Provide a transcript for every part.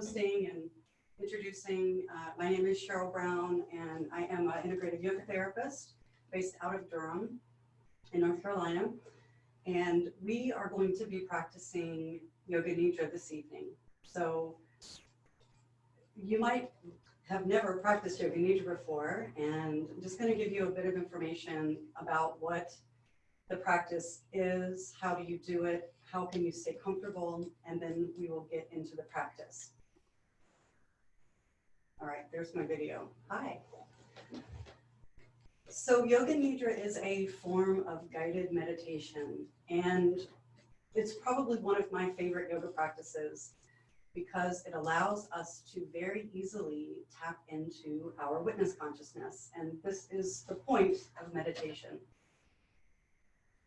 hosting and introducing. My name is Cheryl Brown, and I am an integrative yoga therapist based out of Durham in North Carolina. And we are going to be practicing Yoga Nidra this evening. So you might have never practiced Yoga Nidra before, and I'm just going to give you a bit of information about what the practice is, how do you do it, how can you stay comfortable, and then we will get into the practice. All right, there's my video. Hi. So Yoga Nidra is a form of guided meditation, and it's probably one of my favorite yoga practices because it allows us to very easily tap into our witness consciousness, and this is the point of meditation.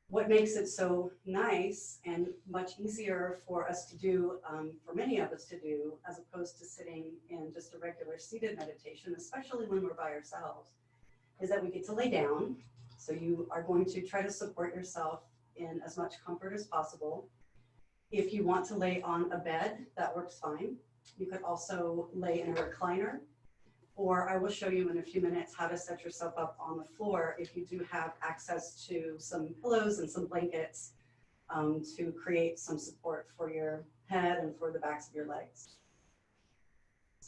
What makes it so nice and much easier for us to do, for many of us to do, as opposed to sitting in just a regular seated meditation, especially when we're by ourselves, is that we get to lay down. So you are going to try to support yourself in as much comfort as possible. If you want to lay on a bed, that works fine. You could also lay in a recliner, or I will show you in a few minutes how to set yourself up on the floor if you do have access to some pillows and some blankets to create some support for your head and for the backs of your legs.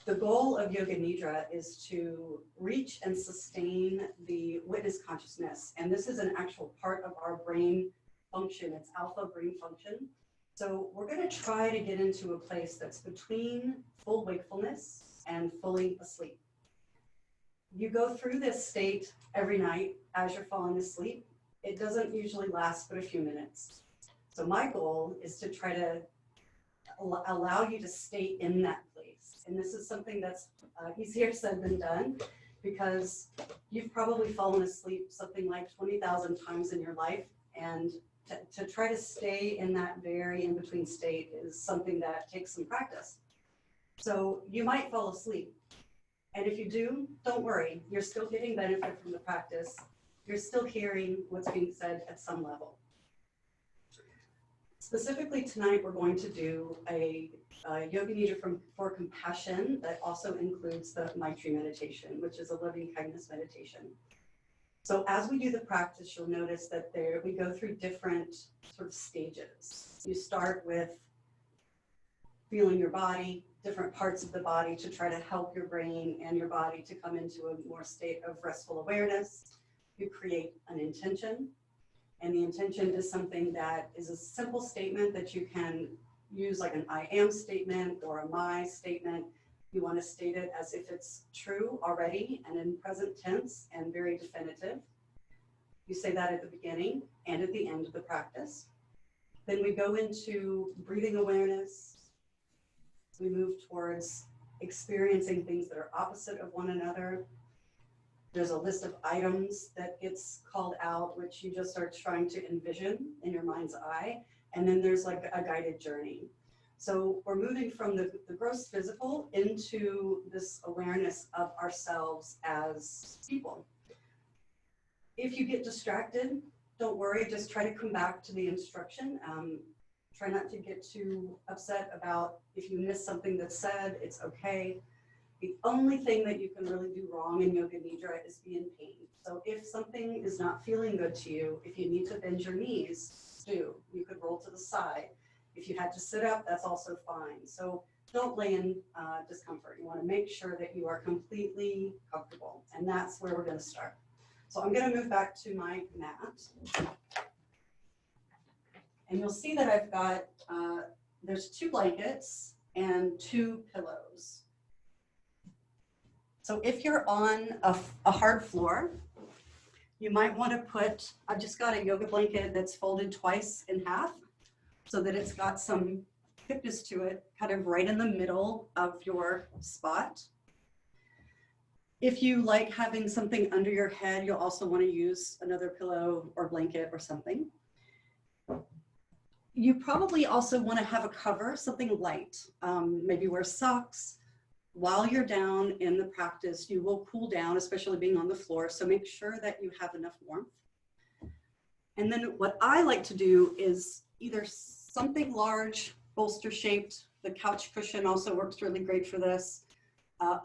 The goal of Yoga Nidra is to reach and sustain the witness consciousness, and this is an actual part of our brain function. It's alpha brain function. So we're going to try to get into a place that's between full wakefulness and fully asleep. You go through this state every night as you're falling asleep. It doesn't usually last but a few minutes. So my goal is to try to allow you to stay in that place. And this is something that's easier said than done, because you've probably fallen asleep something like 20,000 times in your life, and to try to stay in that very in-between state is something that takes some practice. So you might fall asleep. And if you do, don't worry. You're still getting benefit from the practice. You're still hearing what's being said at some level. Specifically tonight, we're going to do a Yoga Nidra for compassion that also includes the Maitri meditation, which is a loving kindness meditation. So as we do the practice, you'll notice that we go through different sort of stages. You start with feeling your body, different parts of the body, to try to help your brain and your body to come into a more state of restful awareness. You create an intention, and the intention is something that is a simple statement that you can use, like an I am statement or a my statement. You want to state it as if it's true already and in present tense and very definitive. You say that at the beginning and at the end of the practice. Then we go into breathing awareness. We move towards experiencing things that are opposite of one another. There's a list of items that gets called out, which you just are trying to envision in your mind's eye. And then there's like a guided journey. So we're moving from the gross physical into this awareness of ourselves as people. If you get distracted, don't worry, just try to come back to the instruction. Try not to get too upset about if you miss something that's said, it's okay. The only thing that you can really do wrong in Yoga Nidra is be in pain. So if something is not feeling good to you, if you need to bend your knees, do. You could roll to the side. If you had to sit up, that's also fine. So don't lay in discomfort. You want to make sure that you are completely comfortable, and that's where we're going to start. So I'm going to move back to my mat. And you'll see that I've got, there's 2 blankets and 2 pillows. So if you're on a hard floor, you might want to put, I've just got a yoga blanket that's folded twice in half so that it's got some thickness to it, kind of right in the middle of your spot. If you like having something under your head, you'll also want to use another pillow or blanket or something. You probably also want to have a cover, something light. Maybe wear socks. While you're down in the practice, you will cool down, especially being on the floor. So make sure that you have enough warmth. And then what I like to do is either something large, bolster shaped, The couch cushion also works really great for this.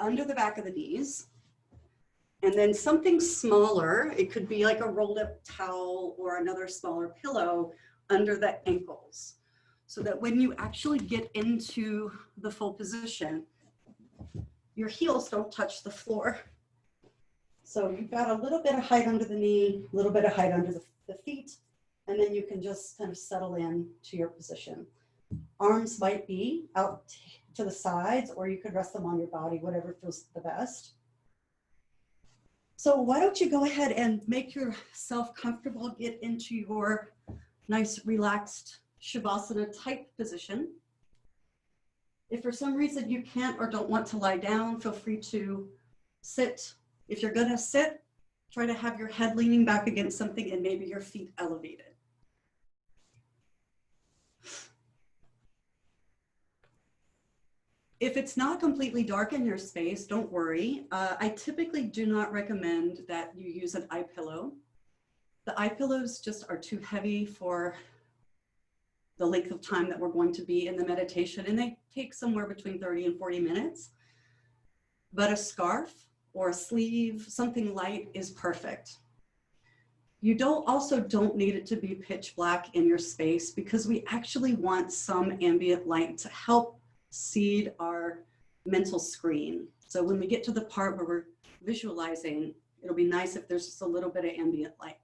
Under the back of the knees. And then something smaller, it could be like a rolled up towel or another smaller pillow under the ankles. So that when you actually get into the full position, your heels don't touch the floor. So you've got a little bit of height under the knee, a little bit of height under the feet, and then you can just kind of settle in to your position. Arms might be out to the sides, or you could rest them on your body, whatever feels the best. So why don't you go ahead and make yourself comfortable, get into your nice relaxed Shavasana type position. If for some reason you can't or don't want to lie down, feel free to sit. If you're gonna sit, try to have your head leaning back against something and maybe your feet elevated. If it's not completely dark in your space, don't worry. I typically do not recommend that you use an eye pillow. The eye pillows just are too heavy for the length of time that we're going to be in the meditation, and they take somewhere between 30 and 40 minutes. But a scarf or a sleeve, something light, is perfect. You also don't need it to be pitch black in your space, because we actually want some ambient light to help seed our mental screen. So when we get to the part where we're visualizing, it'll be nice if there's just a little bit of ambient light.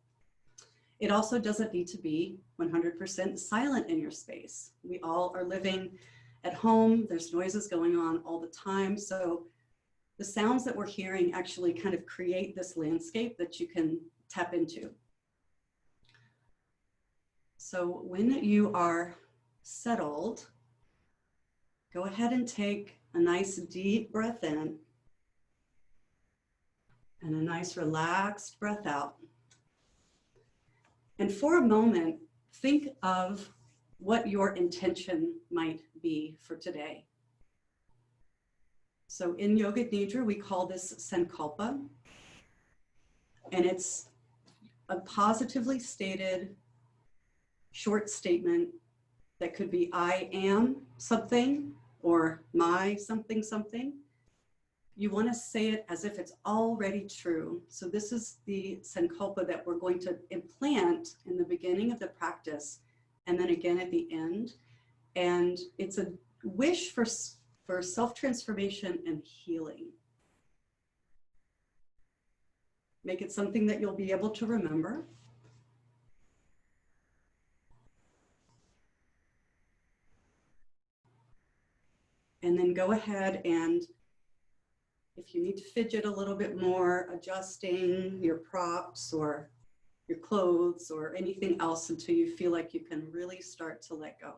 It also doesn't need to be 100% silent in your space. We all are living at home. There's noises going on all the time. So the sounds that we're hearing actually kind of create this landscape that you can tap into. So when you are settled, go ahead and take a nice deep breath in and a nice relaxed breath out. And for a moment, think of what your intention might be for today. So in Yoga Nidra, we call this Sankalpa, and it's a positively stated short statement that could be I am something or my something something. You want to say it as if it's already true. So this is the Sankalpa that we're going to implant in the beginning of the practice and then again at the end. And it's a wish for self-transformation and healing. Make it something that you'll be able to remember. And then go ahead and, if you need to fidget a little bit more, adjusting your props or your clothes or anything else until you feel like you can really start to let go.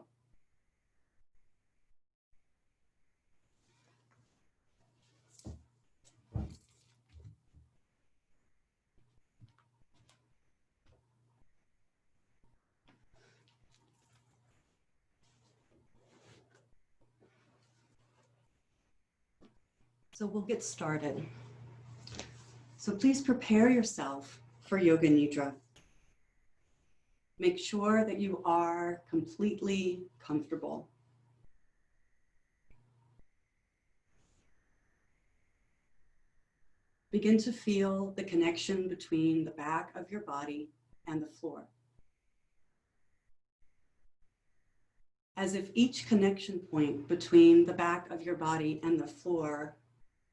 So we'll get started. So please prepare yourself for Yoga Nidra. Make sure that you are completely comfortable. Begin to feel the connection between the back of your body and the floor. As if each connection point between the back of your body and the floor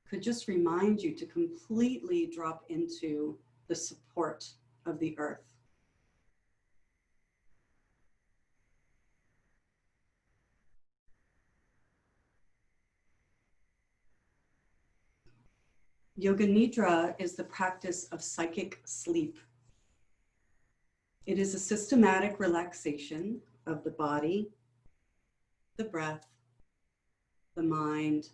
could just remind you to completely drop into the support of the earth. Yoga Nidra is the practice of psychic sleep. It is a systematic relaxation of the body, the breath, the mind,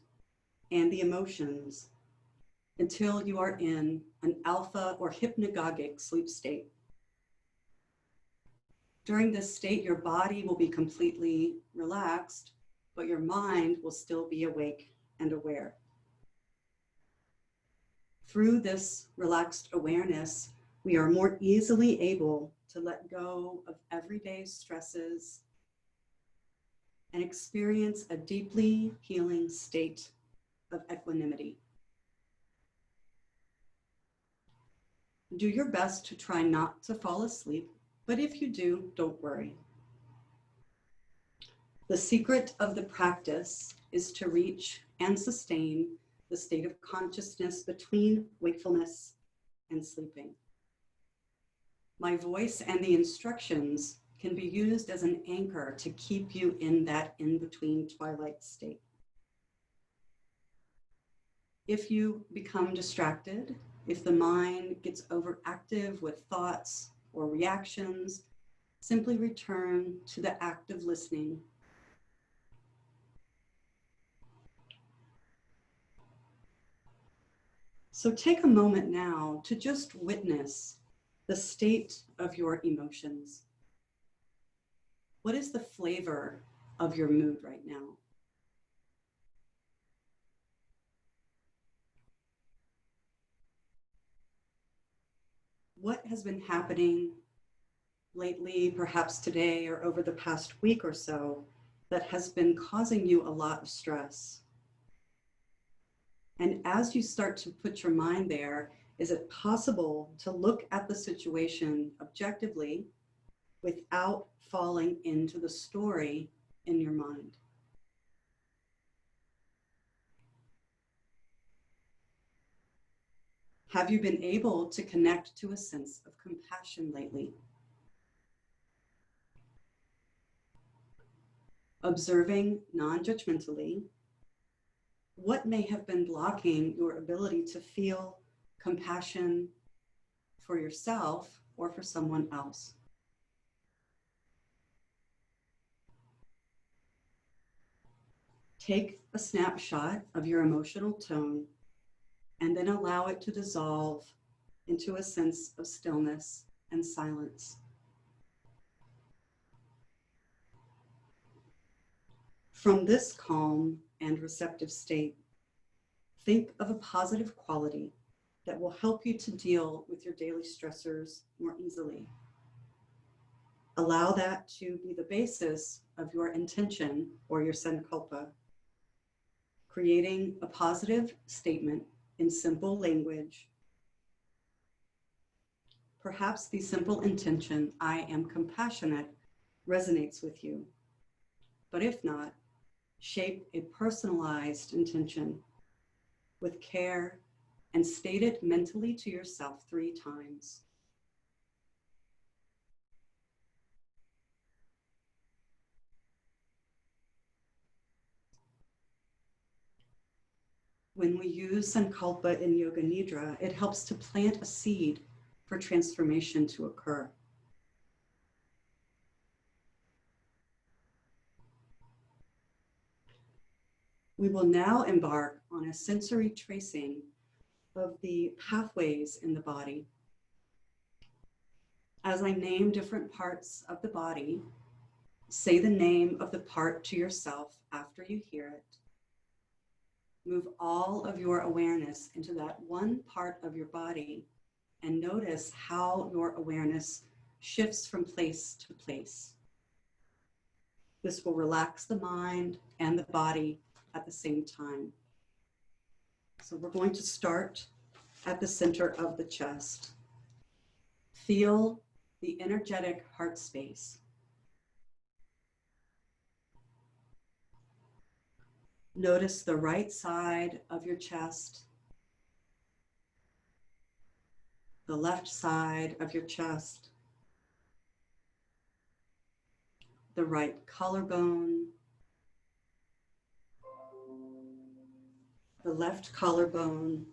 and the emotions until you are in an alpha or hypnagogic sleep state. During this state, your body will be completely relaxed, but your mind will still be awake and aware. Through this relaxed awareness, we are more easily able to let go of everyday stresses and experience a deeply healing state of equanimity. Do your best to try not to fall asleep, but if you do, don't worry. The secret of the practice is to reach and sustain the state of consciousness between wakefulness and sleeping. My voice and the instructions can be used as an anchor to keep you in that in-between twilight state. If you become distracted, if the mind gets overactive with thoughts or reactions, simply return to the act of listening. So take a moment now to just witness the state of your emotions. What is the flavor of your mood right now? What has been happening lately, perhaps today or over the past week or so, that has been causing you a lot of stress? And as you start to put your mind there, is it possible to look at the situation objectively without falling into the story in your mind? Have you been able to connect to a sense of compassion lately? Observing non-judgmentally, what may have been blocking your ability to feel compassion for yourself or for someone else? Take a snapshot of your emotional tone and then allow it to dissolve into a sense of stillness and silence. From this calm and receptive state, think of a positive quality that will help you to deal with your daily stressors more easily. Allow that to be the basis of your intention or your sankalpa, creating a positive statement in simple language. Perhaps the simple intention, I am compassionate, resonates with you. But if not, shape a personalized intention with care and state it mentally to yourself 3 times. When we use sankalpa in Yoga Nidra, it helps to plant a seed for transformation to occur. We will now embark on a sensory tracing of the pathways in the body. As I name different parts of the body, say the name of the part to yourself after you hear it. Move all of your awareness into that one part of your body and notice how your awareness shifts from place to place. This will relax the mind and the body at the same time. So we're going to start at the center of the chest. Feel the energetic heart space. Notice the right side of your chest, the left side of your chest, the right collarbone, the left collarbone,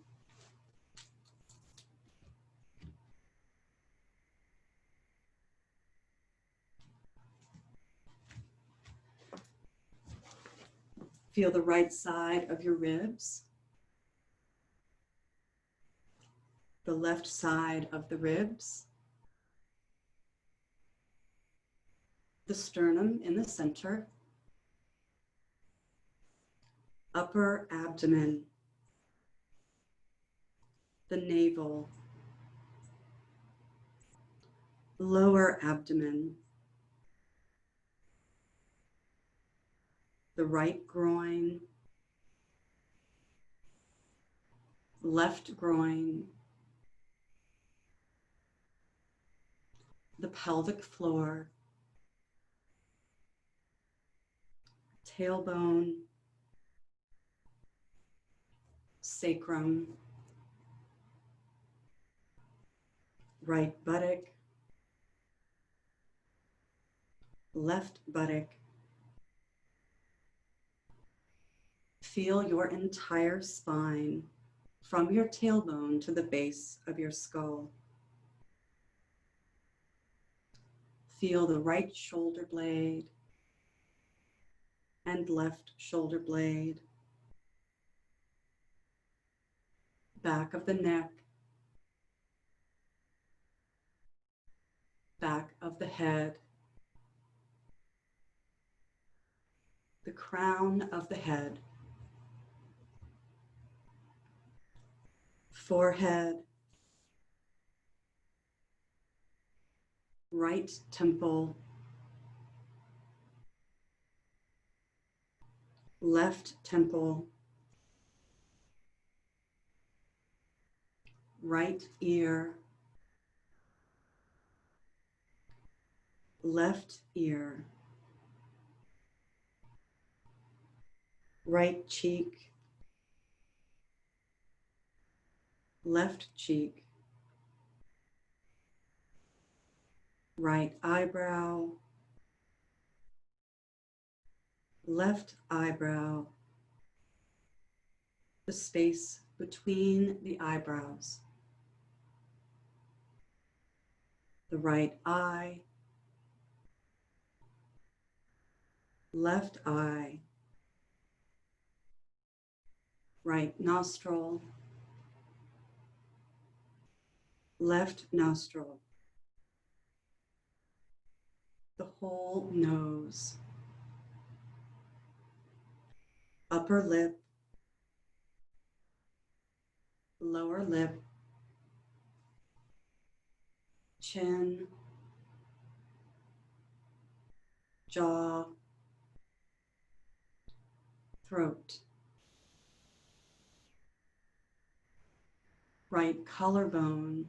feel the right side of your ribs, the left side of the ribs, the sternum in the center, upper abdomen, the navel, lower abdomen, the right groin, left groin, the pelvic floor, tailbone, sacrum, right buttock, left buttock. Feel your entire spine from your tailbone to the base of your skull. Feel the right shoulder blade and left shoulder blade, back of the neck, back of the head, the crown of the head, forehead, right temple, left temple, right ear, left ear, right cheek, left cheek, right eyebrow, left eyebrow, the space between the eyebrows, the right eye, left eye, right nostril, left nostril, the whole nose, upper lip, lower lip, chin, jaw, throat, right collarbone,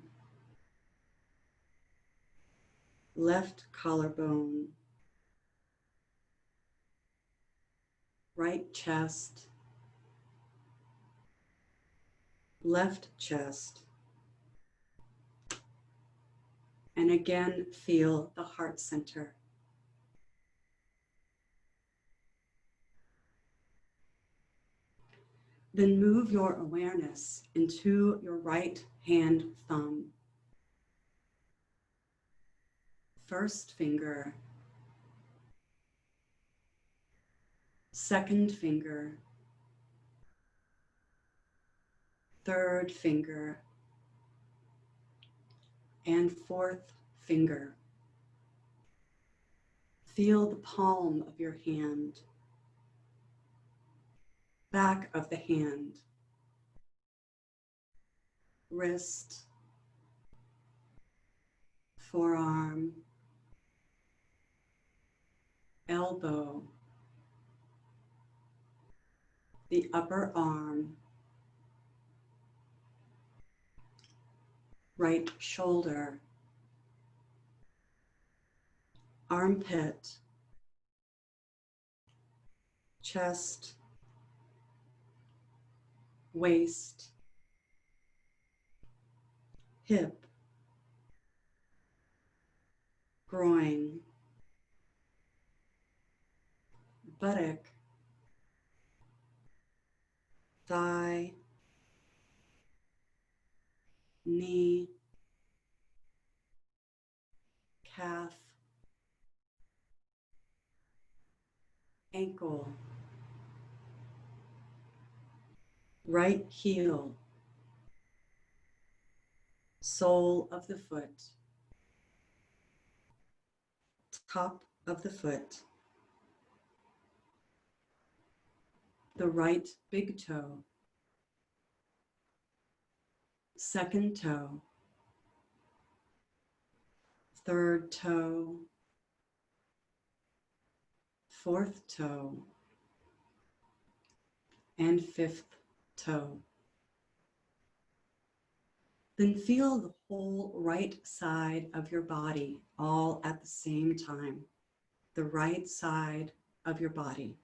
left collarbone, right chest, left chest, and again feel the heart center. Then move your awareness into your right hand thumb. First finger, second finger, third finger, and fourth finger. Feel the palm of your hand, back of the hand, wrist, forearm, elbow, the upper arm, right shoulder, armpit, chest, waist, hip, groin, buttock, thigh, knee, calf, ankle, right heel, sole of the foot, top of the foot, the right big toe, second toe, third toe, fourth toe, and 5th toe. Then feel the whole right side of your body all at the same time. The right side of your body.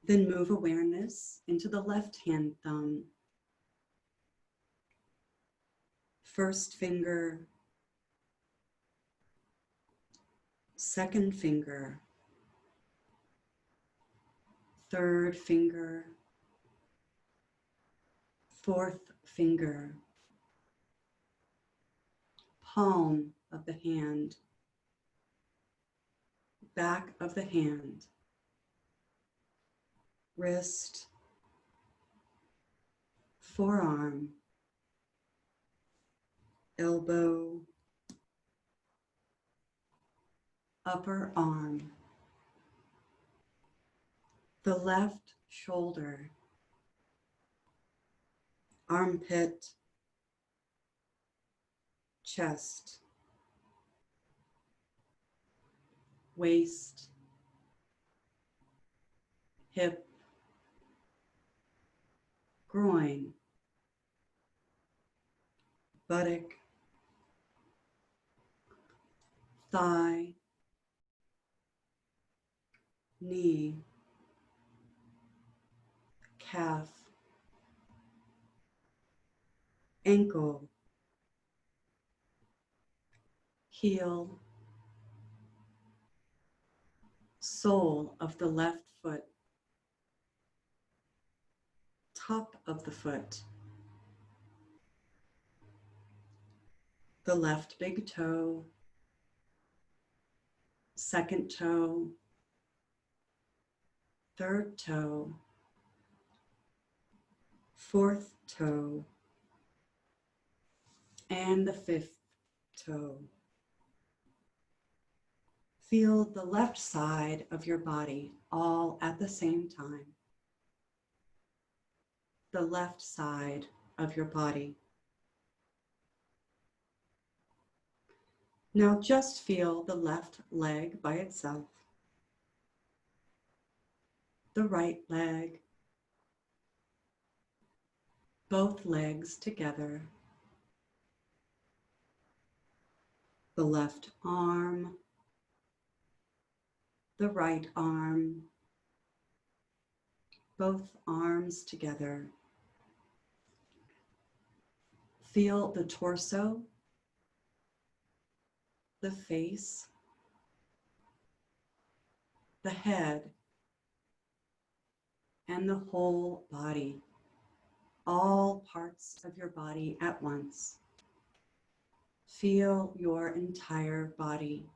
Then move awareness into the left hand thumb, first finger, second finger, third finger, fourth finger, palm of the hand, back of the hand, wrist, forearm, elbow, upper arm, the left shoulder, armpit, chest, waist, hip, groin, buttock, thigh, knee, calf, ankle, heel, sole of the left foot, top of the foot, the left big toe, second toe, third toe, fourth toe, and the 5th toe. Feel the left side of your body all at the same time. The left side of your body. Now just feel the left leg by itself, the right leg, both legs together, the left arm, the right arm, both arms together. Feel the torso, the face, the head, and the whole body, all parts of your body at once. Feel your entire body.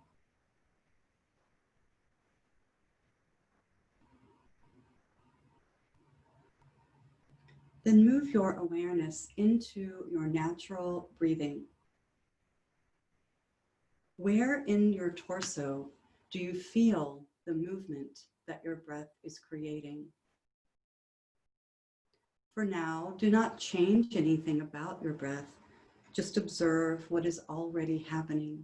Then move your awareness into your natural breathing. Where in your torso do you feel the movement that your breath is creating? For now, do not change anything about your breath. Just observe what is already happening.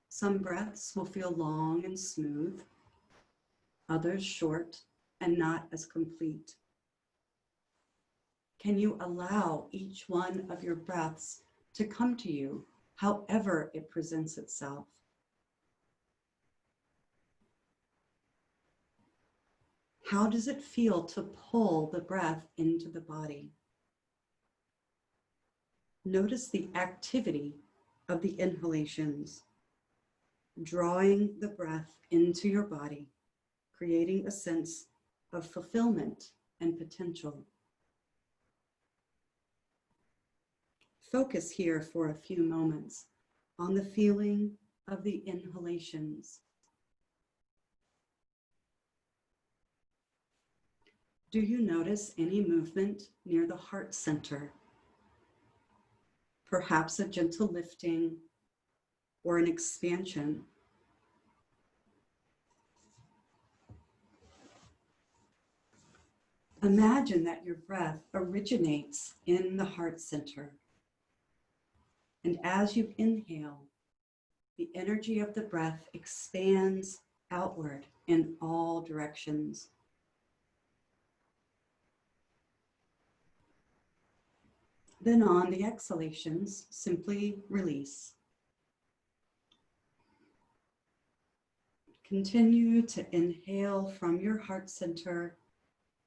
Some breaths will feel long and smooth, others short and not as complete. Can you allow each one of your breaths to come to you however it presents itself? How does it feel to pull the breath into the body? Notice the activity of the inhalations, drawing the breath into your body, creating a sense of fulfillment and potential. Focus here for a few moments on the feeling of the inhalations. Do you notice any movement near the heart center? Perhaps a gentle lifting or an expansion. Imagine that your breath originates in the heart center And as you inhale, the energy of the breath expands outward in all directions. Then on the exhalations, simply release. Continue to inhale from your heart center,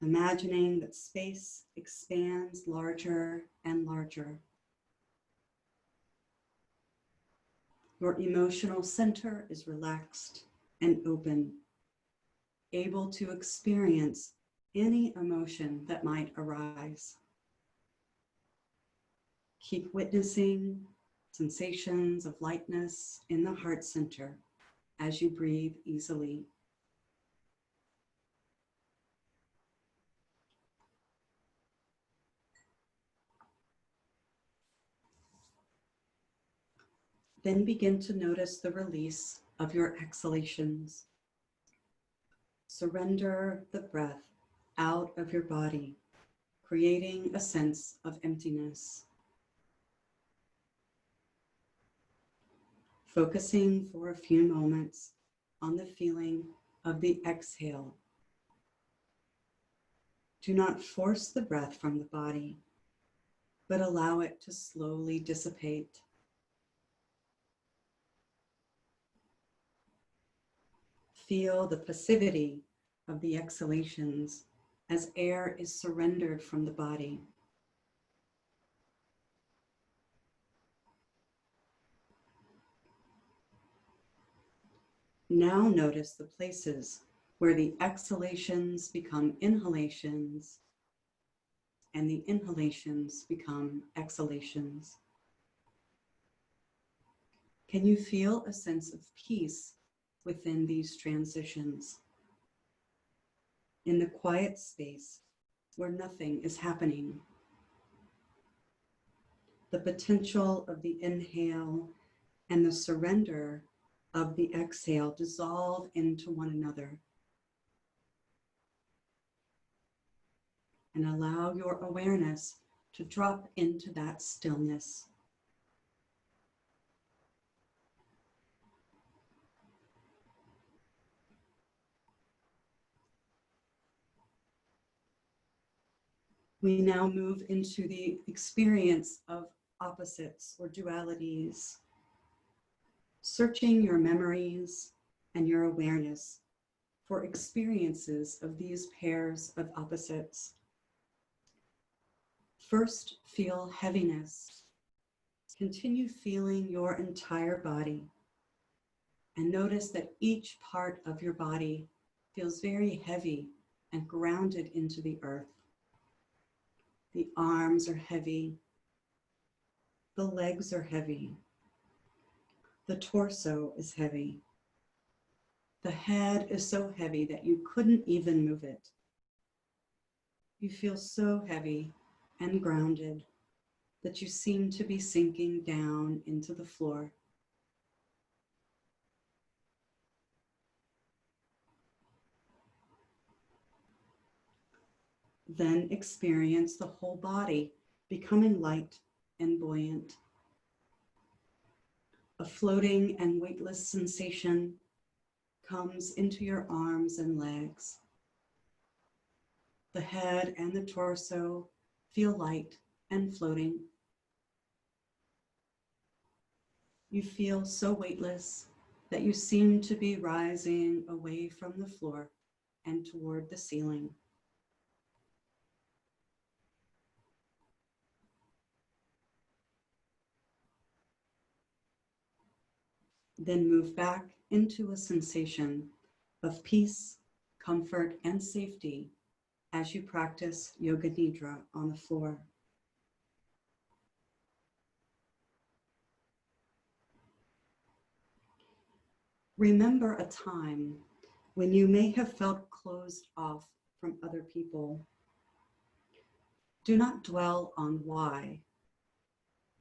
imagining that space expands larger and larger. Your emotional center is relaxed and open, able to experience any emotion that might arise. Keep witnessing sensations of lightness in the heart center as you breathe easily. Then begin to notice the release of your exhalations. Surrender the breath out of your body, creating a sense of emptiness. Focusing for a few moments on the feeling of the exhale. Do not force the breath from the body, but allow it to slowly dissipate. Feel the passivity of the exhalations as air is surrendered from the body. Now notice the places where the exhalations become inhalations and the inhalations become exhalations. Can you feel a sense of peace within these transitions? In the quiet space where nothing is happening. The potential of the inhale and the surrender of the exhale dissolve into one another. And allow your awareness to drop into that stillness. We now move into the experience of opposites or dualities, searching your memories and your awareness for experiences of these pairs of opposites. First, feel heaviness. Continue feeling your entire body and notice that each part of your body feels very heavy and grounded into the earth. The arms are heavy. The legs are heavy. The torso is heavy. The head is so heavy that you couldn't even move it. You feel so heavy and grounded that you seem to be sinking down into the floor. Then experience the whole body becoming light and buoyant. A floating and weightless sensation comes into your arms and legs. The head and the torso feel light and floating. You feel so weightless that you seem to be rising away from the floor and toward the ceiling. Then move back into a sensation of peace, comfort, and safety as you practice Yoga Nidra on the floor. Remember a time when you may have felt closed off from other people. Do not dwell on why.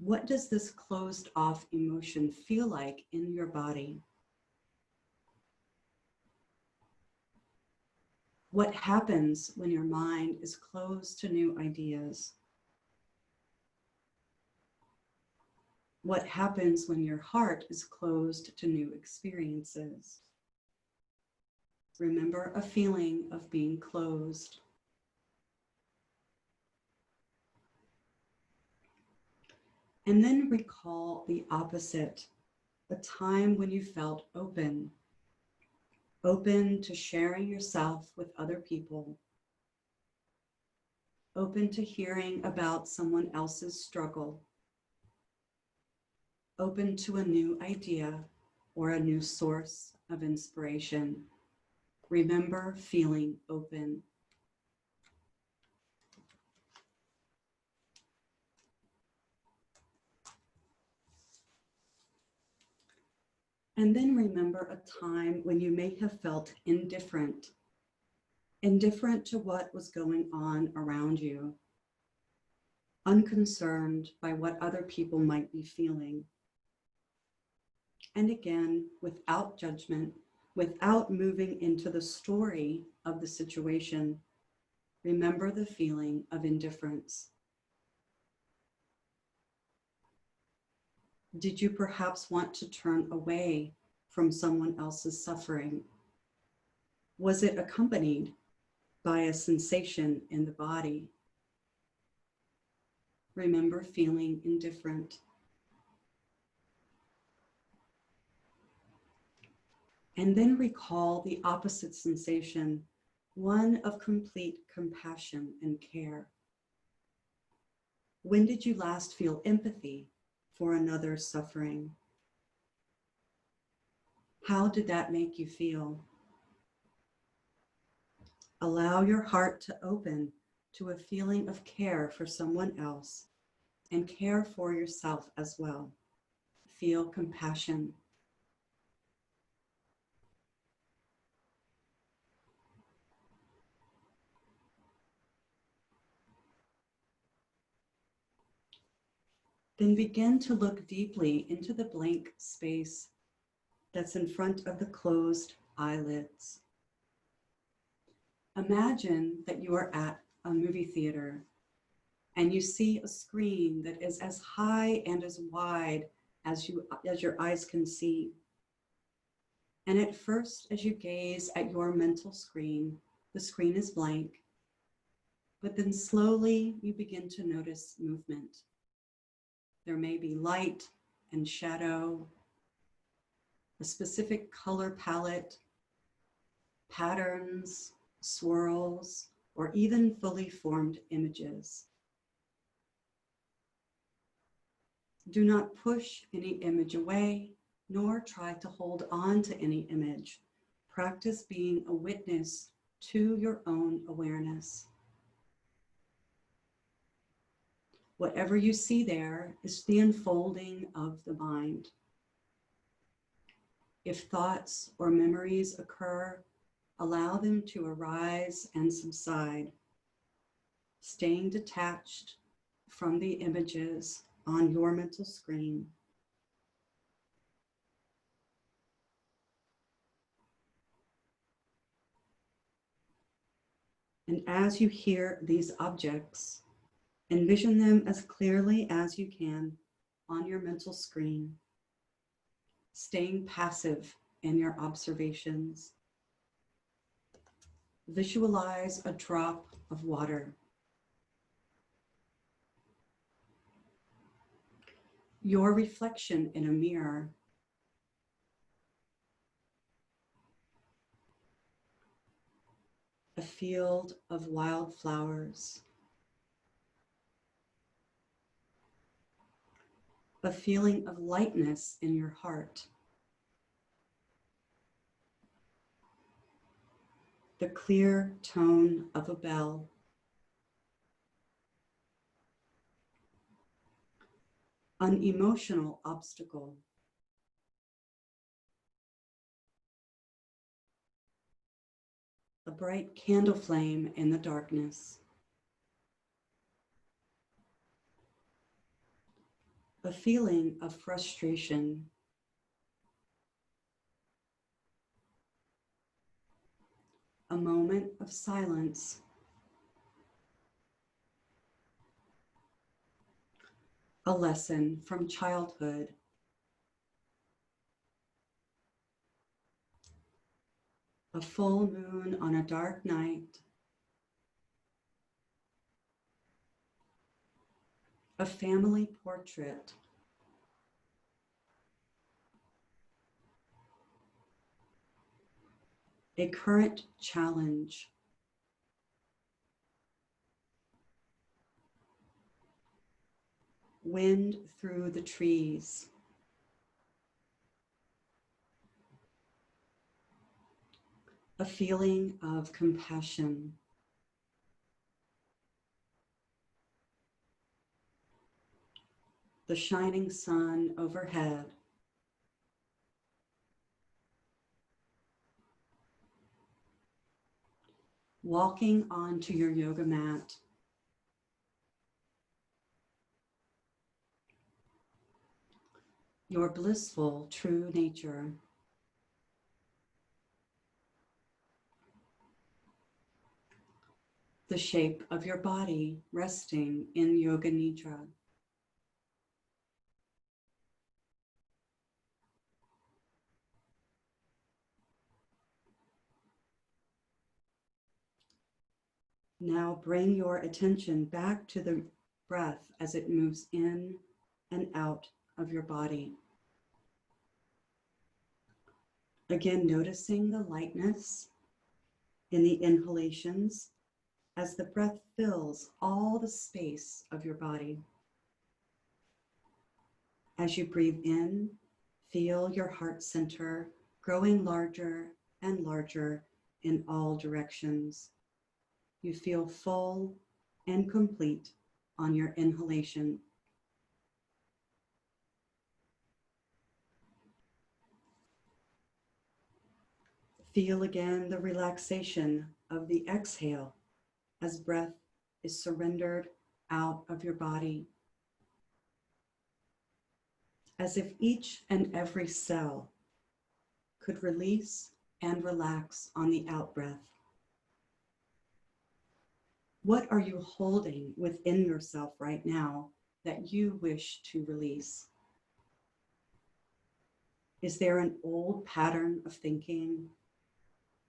What does this closed off emotion feel like in your body? What happens when your mind is closed to new ideas? What happens when your heart is closed to new experiences? Remember a feeling of being closed. And then recall the opposite, a time when you felt open, open to sharing yourself with other people, open to hearing about someone else's struggle, open to a new idea or a new source of inspiration. Remember feeling open. And then remember a time when you may have felt indifferent, indifferent to what was going on around you, unconcerned by what other people might be feeling. And again, without judgment, without moving into the story of the situation, remember the feeling of indifference. Did you perhaps want to turn away from someone else's suffering? Was it accompanied by a sensation in the body? Remember feeling indifferent. And then recall the opposite sensation, one of complete compassion and care. When did you last feel empathy for another's suffering? How did that make you feel? Allow your heart to open to a feeling of care for someone else and care for yourself as well. Feel compassion. Then begin to look deeply into the blank space that's in front of the closed eyelids. Imagine that you are at a movie theater and you see a screen that is as high and as wide as your eyes can see. And at first, as you gaze at your mental screen, the screen is blank, but then slowly you begin to notice movement. There may be light and shadow, a specific color palette, patterns, swirls, or even fully formed images. Do not push any image away, nor try to hold on to any image. Practice being a witness to your own awareness. Whatever you see there is the unfolding of the mind. If thoughts or memories occur, allow them to arise and subside, staying detached from the images on your mental screen. And as you hear these objects, envision them as clearly as you can on your mental screen, staying passive in your observations. Visualize a drop of water. Your reflection in a mirror. A field of wildflowers. A feeling of lightness in your heart. The clear tone of a bell. An emotional obstacle. A bright candle flame in the darkness. A feeling of frustration. A moment of silence. a lesson from childhood, a full moon on a dark night, a family portrait, a current challenge, wind through the trees, a feeling of compassion, the shining sun overhead, walking onto your yoga mat, your blissful true nature. The shape of your body resting in Yoga Nidra. Now bring your attention back to the breath as it moves in and out of your body. Again, noticing the lightness in the inhalations as the breath fills all the space of your body. As you breathe in, feel your heart center growing larger and larger in all directions. You feel full and complete on your inhalation. Feel again the relaxation of the exhale as breath is surrendered out of your body. As if each and every cell could release and relax on the out-breath. What are you holding within yourself right now that you wish to release? Is there an old pattern of thinking,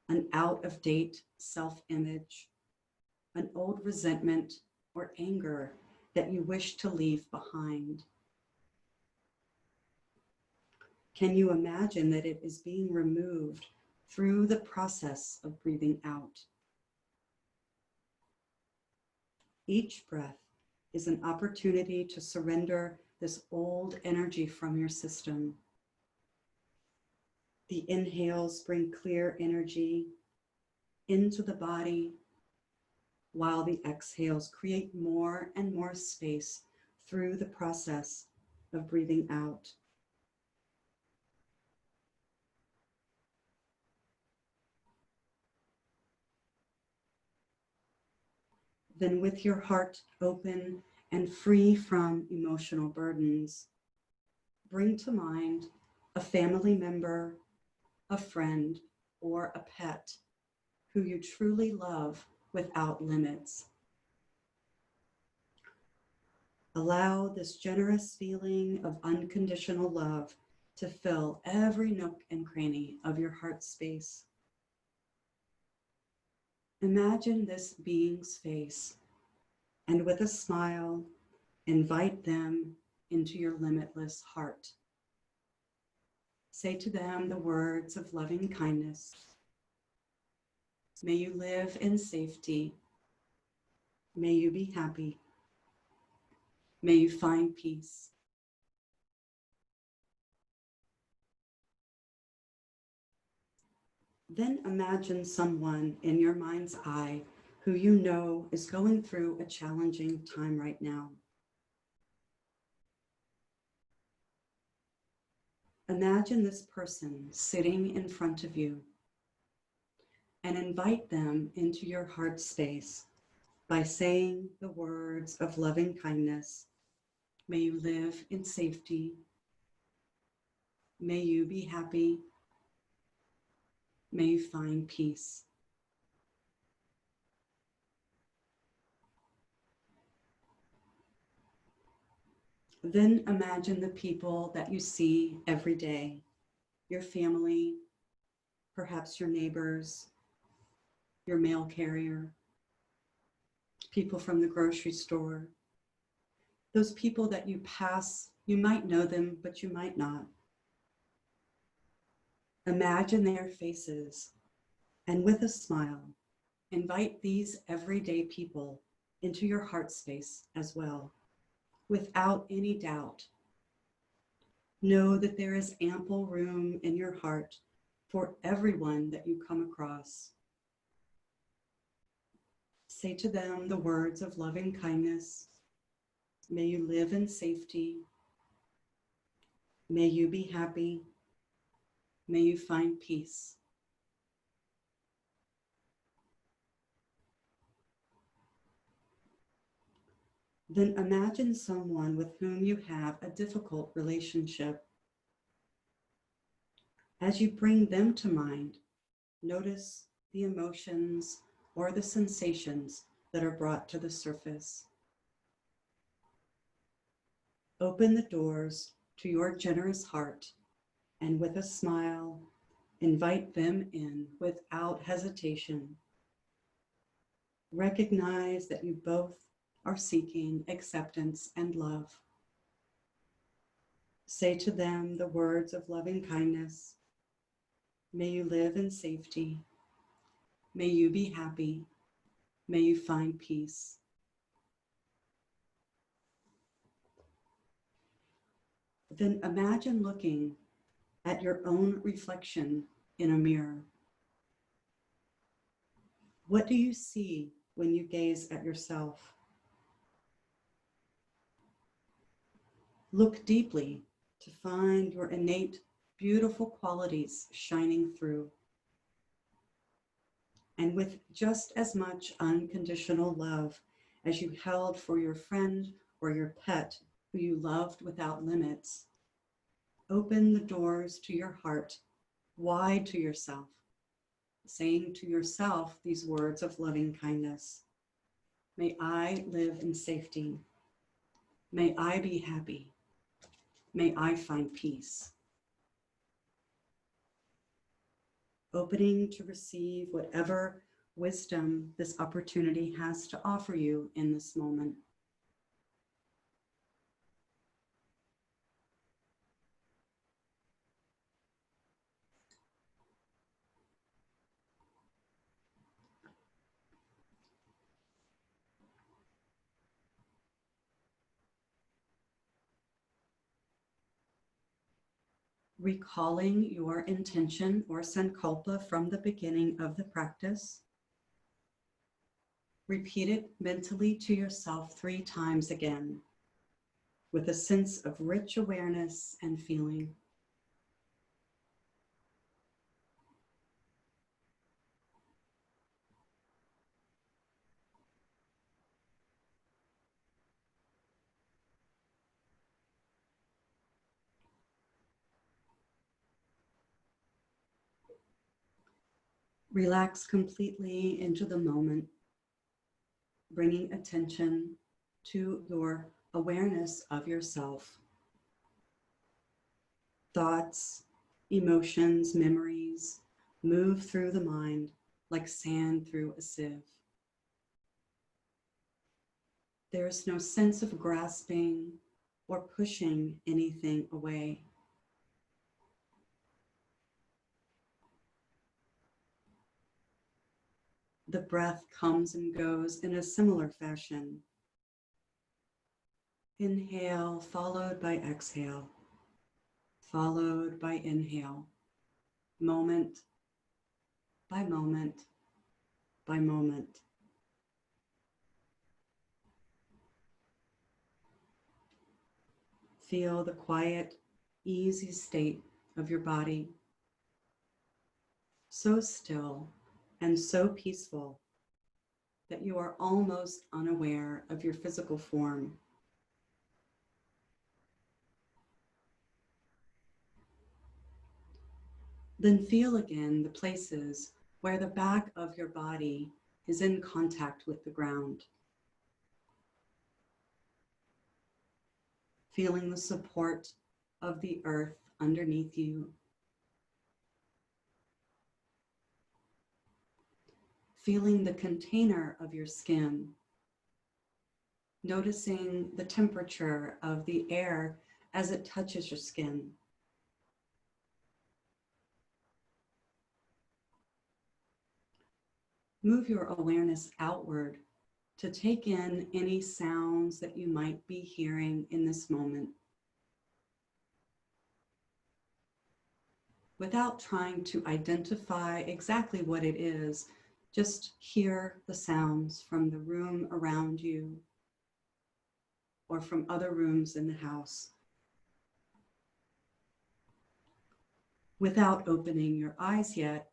an out-of-date self-image, an old resentment or anger that you wish to leave behind? Can you imagine that it is being removed through the process of breathing out? Each breath is an opportunity to surrender this old energy from your system. The inhales bring clear energy into the body, while the exhales create more and more space through the process of breathing out. Then, with your heart open and free from emotional burdens, bring to mind a family member, a friend, or a pet who you truly love without limits. Allow this generous feeling of unconditional love to fill every nook and cranny of your heart space. Imagine this being's face, and with a smile, invite them into your limitless heart. Say to them the words of loving kindness. May you live in safety. May you be happy. May you find peace. Then imagine someone in your mind's eye who you know is going through a challenging time right now. Imagine this person sitting in front of you and invite them into your heart space by saying the words of loving kindness. May you live in safety. May you be happy. May you find peace. Then imagine the people that you see every day, your family, perhaps your neighbors, your mail carrier, people from the grocery store, those people that you pass. You might know them, but you might not. Imagine their faces, and with a smile, invite these everyday people into your heart space as well, without any doubt. Know that there is ample room in your heart for everyone that you come across. Say to them the words of loving kindness. May you live in safety. May you be happy. May you find peace. Then imagine someone with whom you have a difficult relationship. As you bring them to mind, notice the emotions or the sensations that are brought to the surface. Open the doors to your generous heart, and with a smile, invite them in without hesitation. Recognize that you both are seeking acceptance and love. Say to them the words of loving kindness. May you live in safety. May you be happy. May you find peace. Then imagine looking at your own reflection in a mirror. What do you see when you gaze at yourself? Look deeply to find your innate, beautiful qualities shining through. And with just as much unconditional love as you held for your friend or your pet who you loved without limits, open the doors to your heart wide to yourself, saying to yourself these words of loving kindness. May I live in safety. May I be happy. May I find peace. Opening to receive whatever wisdom this opportunity has to offer you in this moment. Recalling your intention or sankalpa from the beginning of the practice, repeat it mentally to yourself 3 times again, with a sense of rich awareness and feeling. Relax completely into the moment, bringing attention to your awareness of yourself. Thoughts, emotions, memories move through the mind like sand through a sieve. There is no sense of grasping or pushing anything away. The breath comes and goes in a similar fashion. Inhale, followed by exhale, followed by inhale, moment by moment by moment. Feel the quiet, easy state of your body, so still and so peaceful that you are almost unaware of your physical form. Then feel again the places where the back of your body is in contact with the ground. feeling the support of the earth underneath you. Feeling the container of your skin. Noticing the temperature of the air as it touches your skin. Move your awareness outward to take in any sounds that you might be hearing in this moment, without trying to identify exactly what it is. Just hear the sounds from the room around you or from other rooms in the house. Without opening your eyes yet,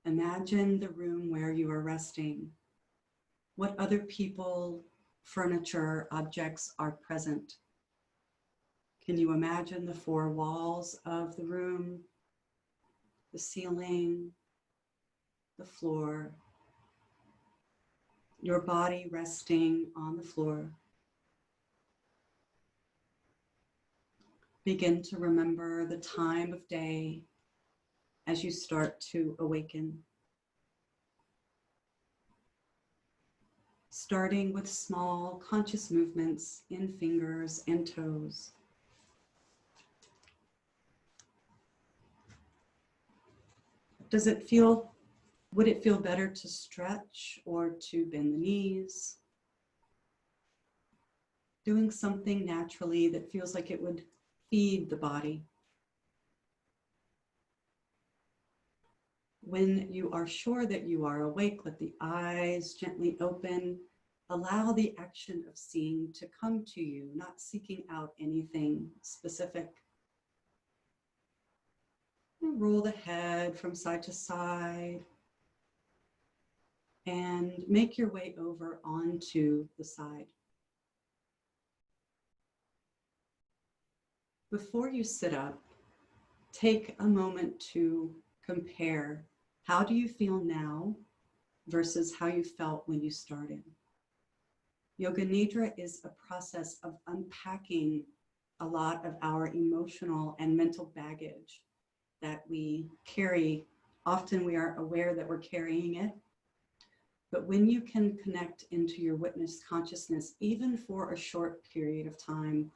imagine the room where you are resting. What other people, furniture, objects are present? Can you imagine the four walls of the room, the ceiling, the floor, your body resting on the floor? Begin to remember the time of day as you start to awaken. Starting with small conscious movements in fingers and toes. Would it feel better to stretch or to bend the knees? Doing something naturally that feels like it would feed the body. When you are sure that you are awake, let the eyes gently open. Allow the action of seeing to come to you, not seeking out anything specific. Roll the head from side to side and make your way over onto the side. Before you sit up, take a moment to compare. How do you feel now versus how you felt when you started? Yoga Nidra is a process of unpacking a lot of our emotional and mental baggage that we carry. Often we are aware that we're carrying it. But when you can connect into your witness consciousness, even for a short period of time,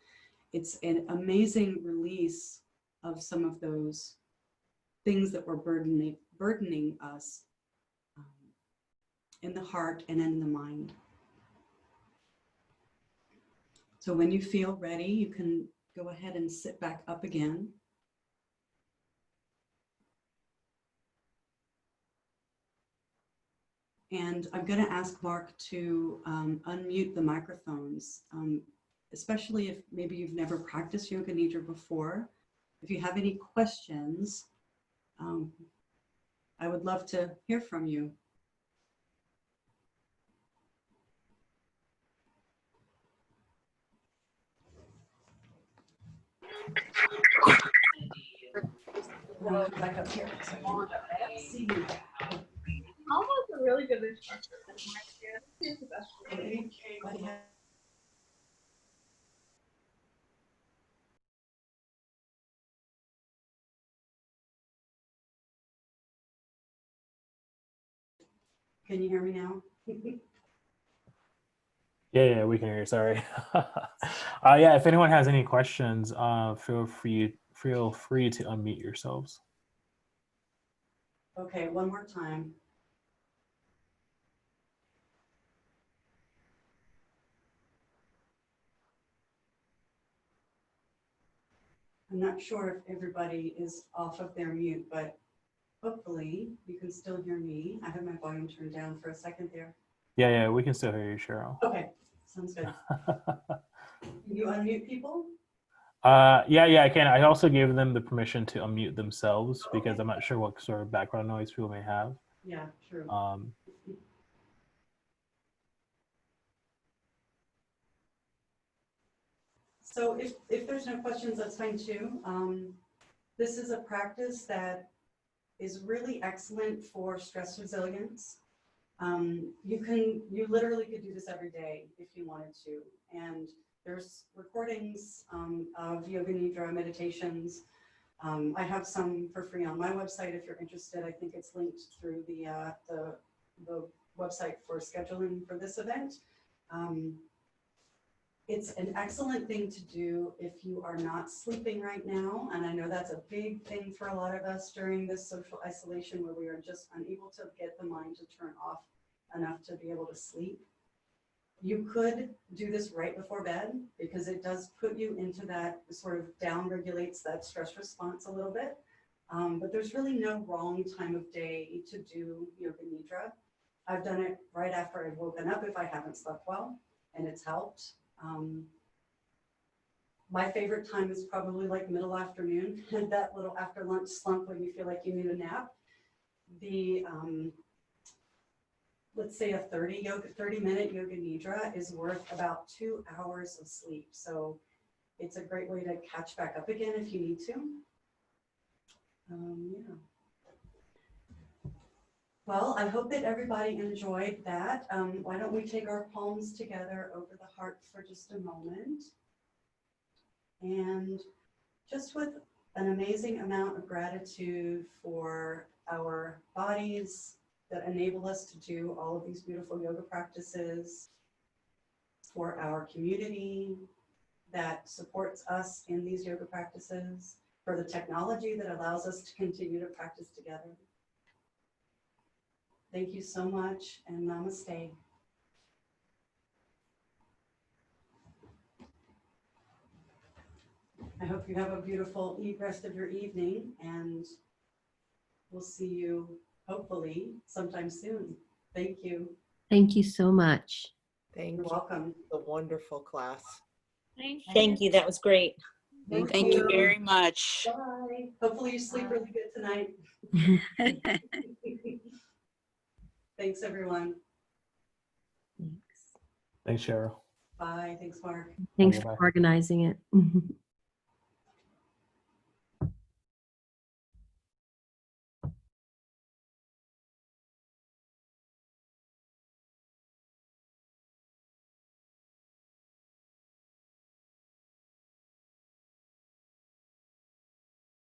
it's an amazing release of some of those things that were burdening us in the heart and in the mind. So when you feel ready, you can go ahead and sit back up again. And I'm going to ask Mark to unmute the microphones, especially if maybe you've never practiced Yoga Nidra before. If you have any questions, I would love to hear from you. Back up here. Almost a really good instructor. Here's the best one. Can you hear me now? Yeah, we can hear you. Sorry. Yeah, if anyone has any questions, feel free to unmute yourselves. Okay, one more time. I'm not sure if everybody is off of their mute, but hopefully you can still hear me. I have my volume turned down for a second there. Yeah, we can still hear you, Cheryl. Okay, sounds good. Can you unmute people? Yeah, I can. I also gave them the permission to unmute themselves because Okay. I'm not sure what sort of background noise people may have. Yeah, true. So if there's no questions, that's fine too. This is a practice that is really excellent for stress resilience. You literally could do this every day if you wanted to. And there's recordings of Yoga Nidra meditations. I have some for free on my website if you're interested. I think it's linked through the website for scheduling for this event. It's an excellent thing to do if you are not sleeping right now. And I know that's a big thing for a lot of us during this social isolation where we are just unable to get the mind to turn off enough to be able to sleep. You could do this right before bed because it does put you into that sort of down regulates that stress response a little bit. But there's really no wrong time of day to do Yoga Nidra. I've done it right after I've woken up if I haven't slept well, and it's helped. My favorite time is probably like middle afternoon, and that little after lunch slump when you feel like you need a nap. The let's say a 30-minute Yoga Nidra is worth about 2 hours of sleep. So it's a great way to catch back up again if you need to. Yeah. Well, I hope that everybody enjoyed that. Why don't we take our palms together over the heart for just a moment. And just with an amazing amount of gratitude for our bodies that enable us to do all of these beautiful yoga practices, for our community that supports us in these yoga practices, for the technology that allows us to continue to practice together. Thank you so much, and namaste. I hope you have a beautiful rest of your evening, and we'll see you hopefully sometime soon. Thank you. Thank you so much. Thank You're you. welcome. A wonderful class. Thank you. That was great. Thank you very much. Bye. Hopefully you sleep really good tonight. Thanks, everyone. Thanks. Thanks, Cheryl. Bye. Thanks, Mark. Thanks Bye-bye. for organizing it.